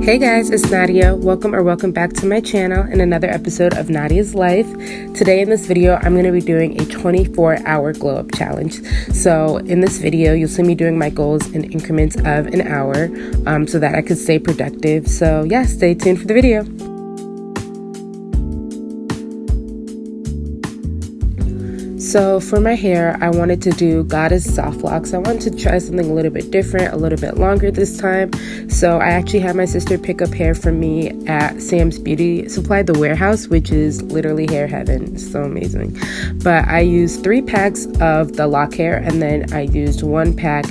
Hey guys, it's Nadia. Welcome back to my channel and another episode of Nadia's Life. Today in this video, I'm going to be doing a 24-hour glow up challenge. So in this video, you'll see me doing my goals in increments of an hour so that I could stay productive. So yeah, stay tuned for the video. So for my hair, I wanted to do Goddess Soft Locks. I wanted to try something a little bit different, a little bit longer this time. So I actually had my sister pick up hair for me at Sam's Beauty Supply, the warehouse, which is literally hair heaven. It's so amazing. But I used 3 packs of the lock hair, and then I used 1 pack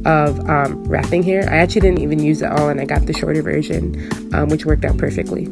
of wrapping hair. I actually didn't even use it all, and I got the shorter version, which worked out perfectly.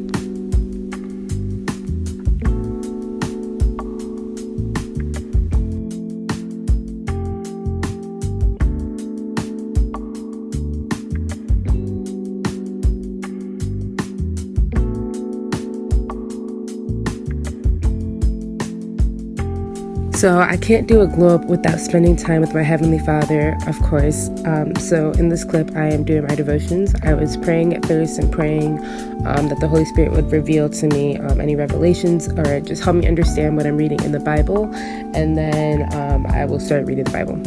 So I can't do a glow up without spending time with my Heavenly Father, of course. So in this clip, I am doing my devotions. I was praying at first and praying that the Holy Spirit would reveal to me any revelations or just help me understand what I'm reading in the Bible. And then I will start reading the Bible.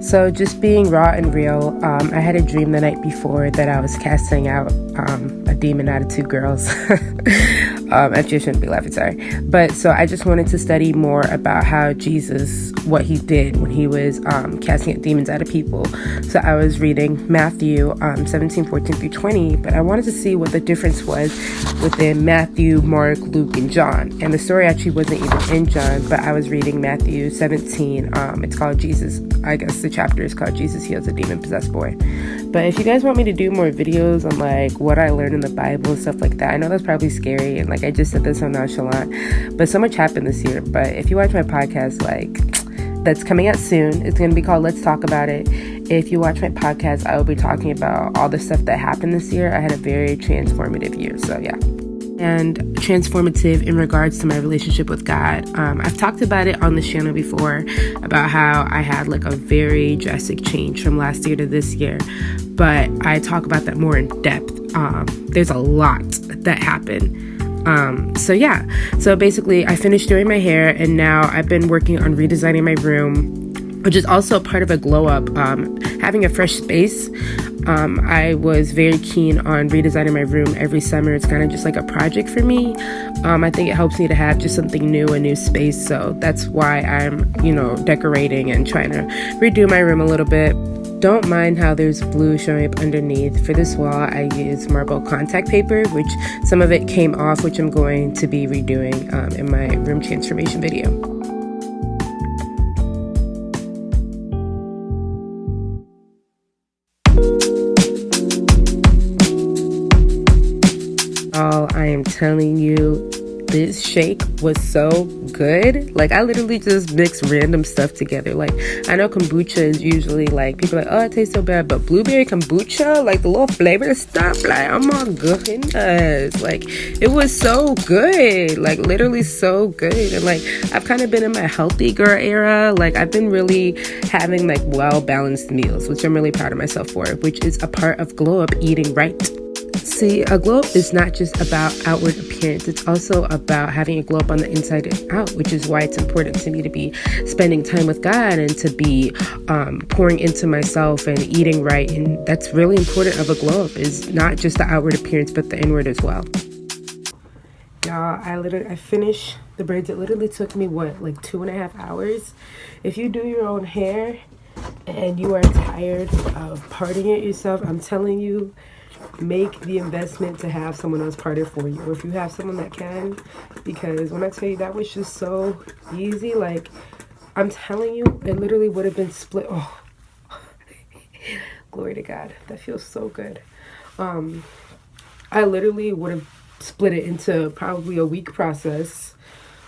So just being raw and real, I had a dream the night before that I was casting out a demon out of 2 girls. Actually, I shouldn't be laughing, sorry. But so I just wanted to study more about how Jesus, what he did when he was casting out demons out of people. So I was reading Matthew 17:14-20, but I wanted to see what the difference was within Matthew, Mark, Luke, and John. And the story actually wasn't even in John, but I was reading Matthew 17. It's called Jesus, I guess the chapter is called Jesus Heals a Demon-Possessed Boy. But if you guys want me to do more videos on like what I learned in the Bible and stuff like that, I know that's probably scary and like I just said this so nonchalant, but so much happened this year. But if you watch my podcast, like that's coming out soon, it's going to be called Let's Talk About It. If you watch my podcast, I will be talking about all the stuff that happened this year. I had a very transformative year, so yeah. And transformative in regards to my relationship with God. I've talked about it on the channel before about how I had like a very drastic change from last year to this year, but I talk about that more in depth. There's a lot that happened. So yeah, so basically I finished doing my hair and now I've been working on redesigning my room, which is also part of a glow up, having a fresh space. I was very keen on redesigning my room every summer. It's kind of just like a project for me. I think it helps me to have just something new, a new space. So that's why I'm, decorating and trying to redo my room a little bit. Don't mind how there's blue showing up underneath. For this wall, I used marble contact paper, which some of it came off, which I'm going to be redoing in my room transformation video. I am telling you, this shake was so good. Like I literally just mixed random stuff together. Like I know kombucha is usually like people are like, oh, it tastes so bad, but blueberry kombucha, like the little flavor stuff, like oh my goodness, like it was so good, like literally so good. And like I've kind of been in my healthy girl era. Like I've been really having like well balanced meals, which I'm really proud of myself for, which is a part of glow up, eating right. See, a glow up is not just about outward appearance. It's also about having a glow up on the inside and out, which is why it's important to me to be spending time with God and to be pouring into myself and eating right. And that's really important of a glow up, is not just the outward appearance, but the inward as well. Y'all, I finished the braids. It literally took me, like 2.5 hours? If you do your own hair and you are tired of parting it yourself, I'm telling you, make the investment to have someone else part it for you, or if you have someone that can, because when I tell you that was just so easy, like I'm telling you, it literally would have been split. Oh, glory to God, that feels so good. I literally would have split it into probably a week process.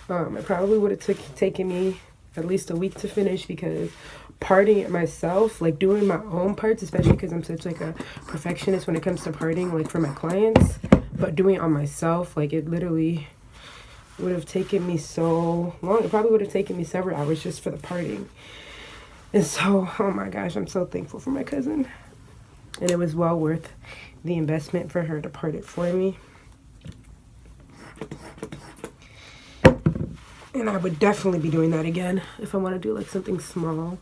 It probably would have taken me at least a week to finish, because parting it myself, like doing my own parts, especially because I'm such like a perfectionist when it comes to parting, like for my clients, but doing it on myself, like it literally would have taken me so long. It probably would have taken me several hours just for the parting. And so, oh my gosh, I'm so thankful for my cousin. And it was well worth the investment for her to part it for me. And I would definitely be doing that again if I want to do like something small.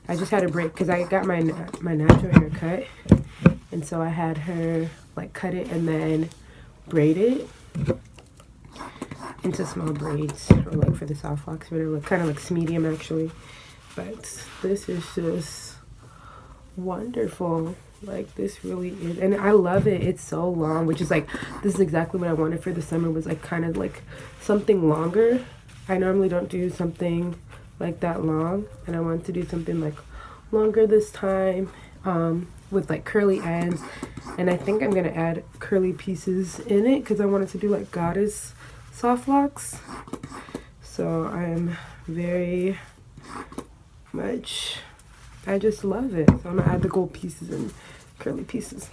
I just had a break because I got my natural hair cut, and so I had her like cut it and then braid it into small braids, or like for the soft locks, whatever, kind of like medium actually. But this is just wonderful. Like, this really is, and I love it. It's so long, which is like, this is exactly what I wanted for the summer, was like kind of like something longer. I normally don't do something like that long, and I wanted to do something like longer this time, with like curly ends. And I think I'm gonna add curly pieces in it because I wanted to do like goddess soft locks. So I'm very much, I just love it. So I'm gonna add the gold pieces and curly pieces.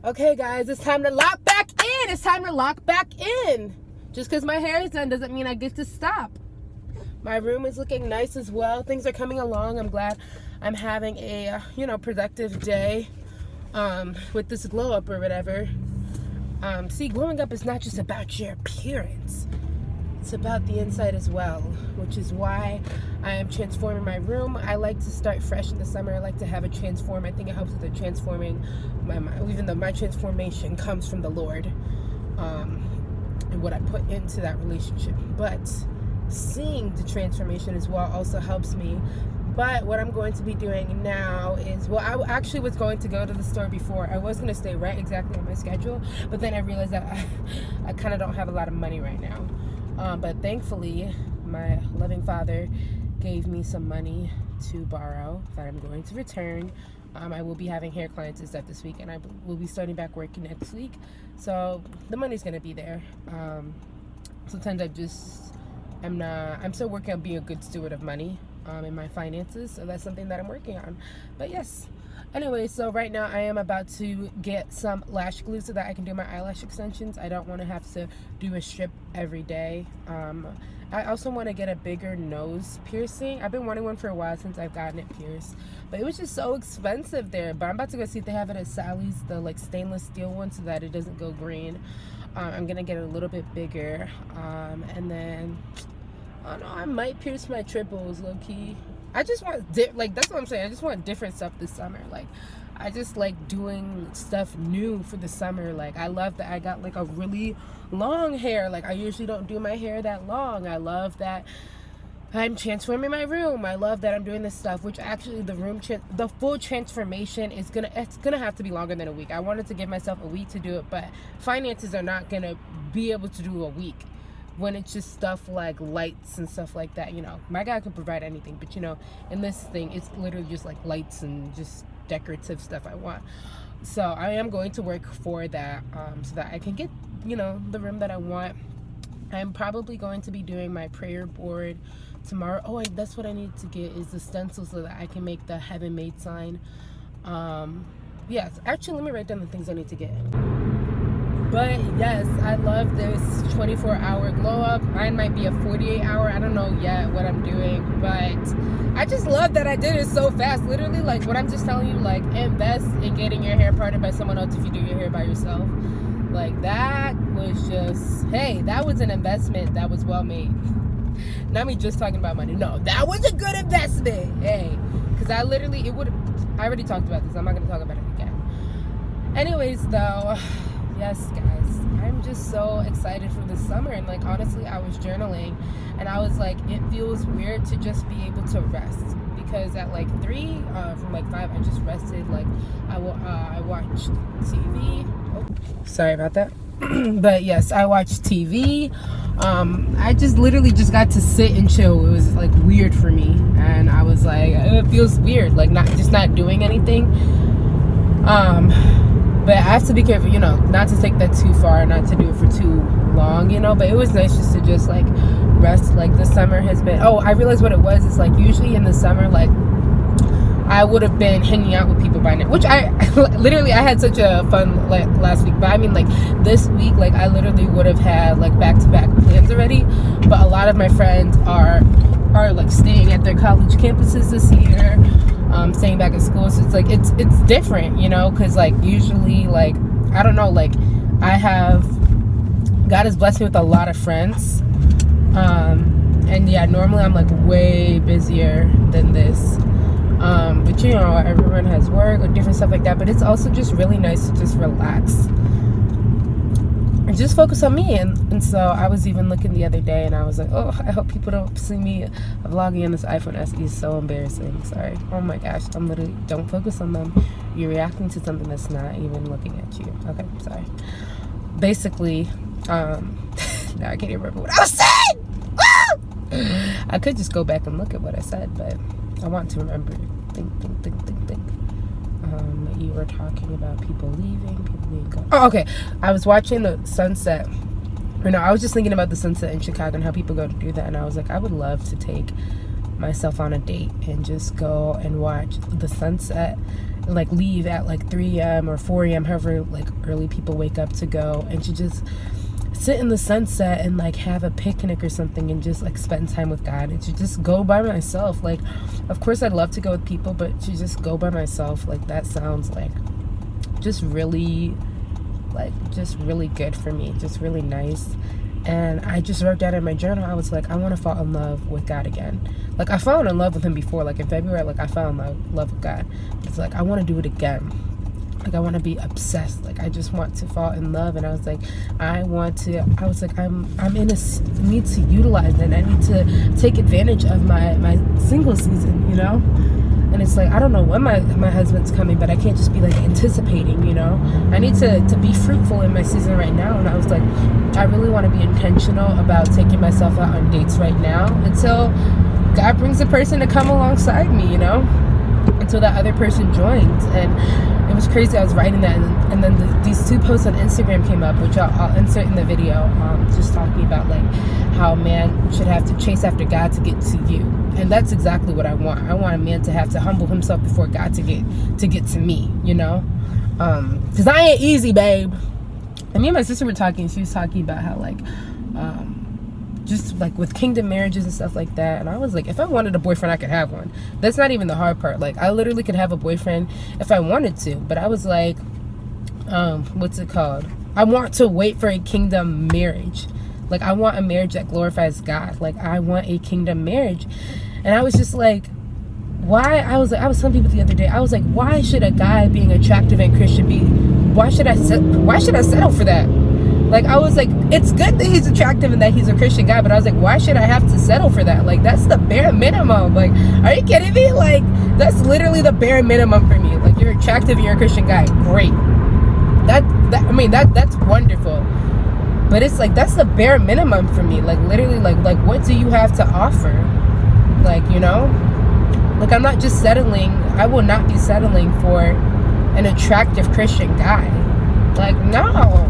Okay guys, it's time to lock back in. It's time to lock back in. Just because my hair is done doesn't mean I get to stop. My room is looking nice as well. Things are coming along. I'm glad I'm having a, productive day with this glow up or whatever. See, glowing up is not just about your appearance. It's about the inside as well, which is why I am transforming my room. I like to start fresh in the summer. I like to have a transform. I think it helps with the transforming my mind, even though my transformation comes from the Lord, and what I put into that relationship. But seeing the transformation as well also helps me. But what I'm going to be doing now is, well, I actually was going to go to the store before. I was going to stay right exactly on my schedule, but then I realized that I kind of don't have a lot of money right now. But thankfully, my loving Father gave me some money to borrow that I'm going to return. I will be having hair clients and stuff this week, and I will be starting back working next week. So the money's going to be there. Sometimes I'm still working on being a good steward of money in my finances. So that's something that I'm working on. But yes. Anyway, so right now I am about to get some lash glue so that I can do my eyelash extensions. I don't want to have to do a strip every day. I also want to get a bigger nose piercing. I've been wanting one for a while since I've gotten it pierced, but it was just so expensive there. But I'm about to go see if they have it at Sally's, the like stainless steel one, so that it doesn't go green. I'm gonna get it a little bit bigger, and then I don't know, I might pierce my triples low key. I just want, like, that's what I'm saying. I just want different stuff this summer. Like, I just like doing stuff new for the summer. Like, I love that I got like a really long hair. Like, I usually don't do my hair that long. I love that I'm transforming my room. I love that I'm doing this stuff, which actually the full transformation is it's gonna have to be longer than a week. I wanted to give myself a week to do it, but finances are not gonna be able to do a week when it's just stuff like lights and stuff like that. My guy can provide anything, but in this thing, it's literally just like lights and just decorative stuff I want. So I am going to work for that, so that I can get the room that I want. I'm probably going to be doing my prayer board tomorrow. Oh, that's what I need to get, is the stencil so that I can make the heaven made sign. Yes, actually, let me write down the things I need to get. But yes, I love this 24-hour glow up. Mine might be a 48-hour. I don't know yet what I'm doing, but I just love that I did it so fast. Literally, like what I'm just telling you, like, invest in getting your hair parted by someone else if you do your hair by yourself. Like, that was just, hey, that was an investment that was well made. Not me just talking about money. No, that was a good investment. Hey, because I already talked about this. I'm not going to talk about it again. Anyways, though, Yes, guys. I'm just so excited for the summer. And like, honestly, I was journaling and I was like, it feels weird to just be able to rest. Because at like 3, from like 5, I just rested. Like, I watched TV. Oh, sorry about that. But yes, I watched TV. I just literally just got to sit and chill. It was like weird for me. And I was like, it feels weird. Like, not doing anything. But I have to be careful, you know, not to take that too far, not to do it for too long, you know. But it was nice just to just like rest. Like the summer has been, oh, I realized what it was. It's like usually in the summer, like I would have been hanging out with people by now, which I literally, I had such a fun like last week. But I mean, like this week, like I literally would have had like back-to-back plans already. But a lot of my friends are like staying at their college campuses this year. Staying back at school, so it's like it's different, you know, because like usually, like I don't know, like God has blessed me with a lot of friends, and yeah, normally I'm like way busier than this, but you know, everyone has work or different stuff like that. But it's also just really nice to just relax and just focus on me. And so I was even looking the other day and I was like, oh, I hope people don't see me vlogging on this iPhone SE. It's so embarrassing. Sorry. Oh my gosh, I'm literally, don't focus on them. You're reacting to something that's not even looking at you. Okay, sorry. Basically, now I can't even remember what I was saying. I could just go back and look at what I said, but I want to remember. Think. You were talking about people leaving, people being gone. Oh, okay. I was watching the sunset. Or no, I was just thinking about the sunset in Chicago and how people go to do that. And I was like, I would love to take myself on a date and just go and watch the sunset. Like leave at like 3 a.m. or 4 a.m. however like early people wake up to go, and to just sit in the sunset and like have a picnic or something and just like spend time with God, and to just go by myself. Like, of course I'd love to go with people, but to just go by myself, like that sounds like just really good for me, just really nice. And I just wrote down in my journal, I was like, I want to fall in love with God again. Like I fell in love with him before, like in February, like I fell in love with God. It's like I want to do it again. Like I want to be obsessed. Like I just want to fall in love. And I was like, I'm in a need to utilize it. I need to take advantage of my single season, you know. And it's like, I don't know when my husband's coming, but I can't just be like anticipating, you know. I need to be fruitful in my season right now. And I was like, I really want to be intentional about taking myself out on dates right now until God brings a person to come alongside me, you know, until that other person joins. And it was crazy. I was writing that, and then these 2 posts on Instagram came up, which I'll insert in the video, just talking about like how a man should have to chase after God to get to you. And that's exactly what I want. I want a man to have to humble himself before God to get to me, you know, because I ain't easy, babe. And me and my sister were talking. She was talking about how like just like with kingdom marriages and stuff like that. And I was like, if I wanted a boyfriend, I could have one. That's not even the hard part. Like I literally could have a boyfriend if I wanted to. But I was like, what's it called? I want to wait for a kingdom marriage. Like I want a marriage that glorifies God. Like I want a kingdom marriage. And I was just like, why? I was telling people the other day, I was like, why should a guy being attractive and Christian why should I settle for that? Like, I was like, it's good that he's attractive and that he's a Christian guy, but I was like, why should I have to settle for that? Like, that's the bare minimum. Like, are you kidding me? Like, that's literally the bare minimum for me. Like, you're attractive and you're a Christian guy. Great. That's wonderful. But it's like, that's the bare minimum for me. Like, literally, like what do you have to offer? Like, you know? Like, I'm not just settling. I will not be settling for an attractive Christian guy. Like, no.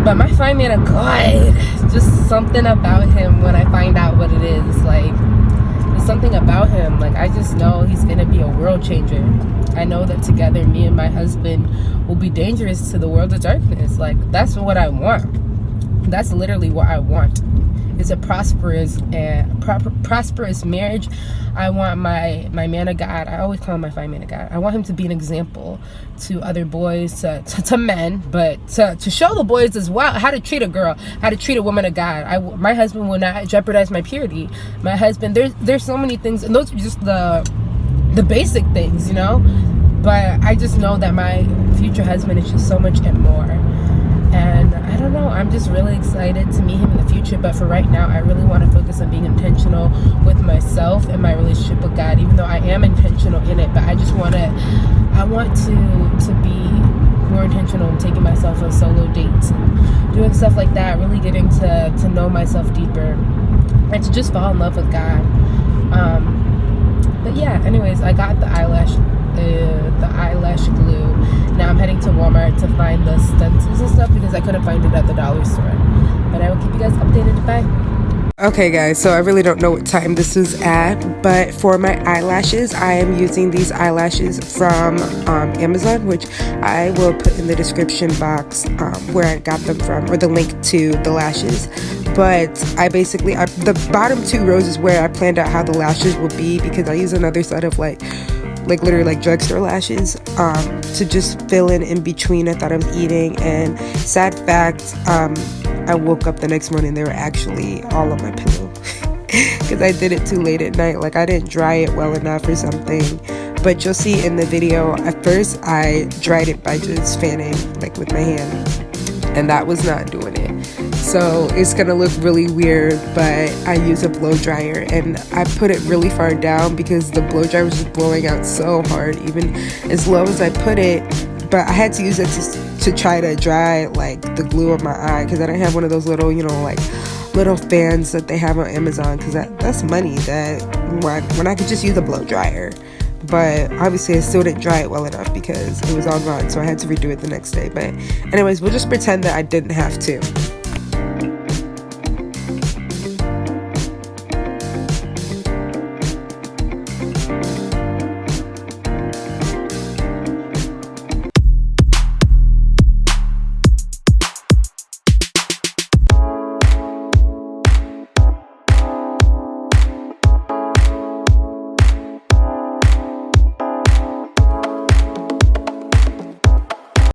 But my fine man of God, just something about him when I find out what it is. Like, there's something about him. Like, I just know he's going to be a world changer. I know that together, me and my husband will be dangerous to the world of darkness. Like, that's what I want. That's literally what I want. It's a prosperous marriage. I want my man of God. I always call him my fine man of God. I want him to be an example to other boys, to men, but to show the boys as well how to treat a girl, how to treat a woman of God. My husband will not jeopardize my purity. My husband, there's so many things, and those are just the basic things, you know. but I just know that my future husband is just so much and more. And I don't know, I'm just really excited to meet him in the future. But for right now, I really want to focus on being intentional with myself and my relationship with God, even though I am intentional in it. But I want to be more intentional in taking myself on solo dates and doing stuff like that, really getting to know myself deeper and to just fall in love with God. But yeah, anyways, I got the eyelash glue. Now I'm heading to Walmart to find the stencils and stuff because I couldn't find it at the dollar store. But I will keep you guys updated. Bye. Okay guys, so I really don't know what time this is at, but for my eyelashes, I am using these eyelashes from Amazon, which I will put in the description box where I got them from, or the link to the lashes. But the bottom 2 rows is where I planned out how the lashes will be, because I use another set of like literally like drugstore lashes to just fill in between. I thought I was eating, and sad fact, I woke up the next morning, they were actually all on my pillow because I did it too late at night. Like I didn't dry it well enough or something. But you'll see in the video, at first I dried it by just fanning like with my hand, and that was not doing it. So it's gonna look really weird, but I use a blow dryer, and I put it really far down because the blow dryer was just blowing out so hard, even as low as I put it. But I had to use it to try to dry like the glue on my eye, because I didn't have one of those little, like little fans that they have on Amazon, because that's money that when I could just use a blow dryer. But obviously I still didn't dry it well enough because it was all gone, so I had to redo it the next day. But anyways, we'll just pretend that I didn't have to.